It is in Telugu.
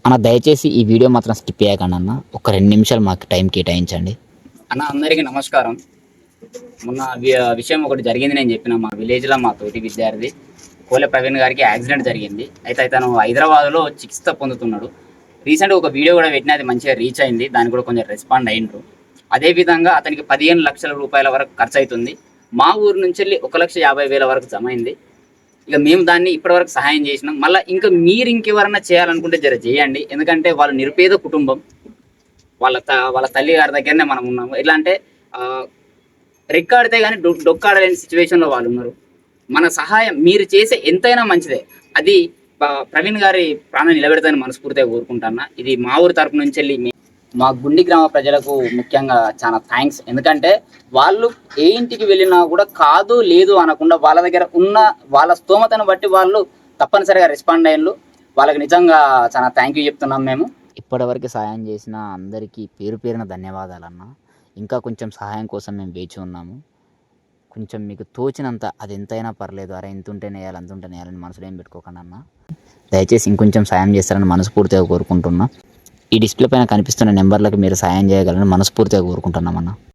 అన్న దయచేసి ఈ వీడియో మాత్రం స్కిప్ చేయకండి అన్న. ఒక 2 నిమిషాలు మాకు టైం కేటాయించండి అన్న. అందరికీ నమస్కారం. మొన్న విషయం ఒకటి జరిగింది. నేను చెప్పిన మా విలేజ్లో మా తోటి విద్యార్థి కోలె ప్రవీణ్ గారికి యాక్సిడెంట్ జరిగింది. అయితే అతను హైదరాబాద్లో చికిత్స పొందుతున్నాడు. రీసెంట్గా ఒక వీడియో కూడా పెట్టిన, అది మంచిగా రీచ్ అయింది. దానికి కూడా కొంచెం రెస్పాండ్ అయినరు. అదేవిధంగా అతనికి 15 లక్షల రూపాయల వరకు ఖర్చు అవుతుంది. మా ఊరు నుంచి వెళ్ళి 1,50,000 వరకు జమ అయింది. ఇక మేము దాన్ని ఇప్పటివరకు సహాయం చేసినాం. మళ్ళీ ఇంకా మీరు ఇంకెవరన్నా చేయాలనుకుంటే జర చేయండి. ఎందుకంటే వాళ్ళు నిరుపేద కుటుంబం. వాళ్ళ తల్లి గారి దగ్గరనే మనం ఉన్నాము. ఎట్లా అంటే రెక్కాడితే కానీ డొక్కాడలేని సిచ్యువేషన్లో వాళ్ళు ఉన్నారు. మన సహాయం మీరు చేసే ఎంతైనా మంచిదే. అది ప్రవీణ్ గారి ప్రాణం నిలబెడతానని మనస్ఫూర్తిగా కోరుకుంటున్నా. ఇది మా ఊరి తరపు నుంచి వెళ్ళి మా గుండి గ్రామ ప్రజలకు ముఖ్యంగా చాలా థ్యాంక్స్. ఎందుకంటే వాళ్ళు ఏ ఇంటికి వెళ్ళినా కూడా కాదు లేదు అనకుండా వాళ్ళ దగ్గర ఉన్న వాళ్ళ స్తోమతను బట్టి వాళ్ళు తప్పనిసరిగా రెస్పాండ్ అయ్యారు. వాళ్ళకి నిజంగా చాలా థ్యాంక్ యూ చెప్తున్నాం మేము. ఇప్పటివరకు సహాయం చేసిన అందరికీ పేరు పేరున ధన్యవాదాలన్న. ఇంకా కొంచెం సహాయం కోసం మేము వేచి ఉన్నాము. కొంచెం మీకు తోచినంత, అది ఎంతైనా పర్లేదు, అరే ఇంత ఉంటేనే వేయాలి అంత ఉంటేనే వేయాలని మనసులో ఏం పెట్టుకోకండి అన్న. దయచేసి ఇంకొంచెం సాయం చేస్తారని మనస్ఫూర్తిగా కోరుకుంటున్నా. ఈ డిస్ప్లే పైన కనిపిస్తున్న నెంబర్లకు మీరు సాయం చేయగలని మనస్ఫూర్తిగా కోరుకుంటున్నామన్నా.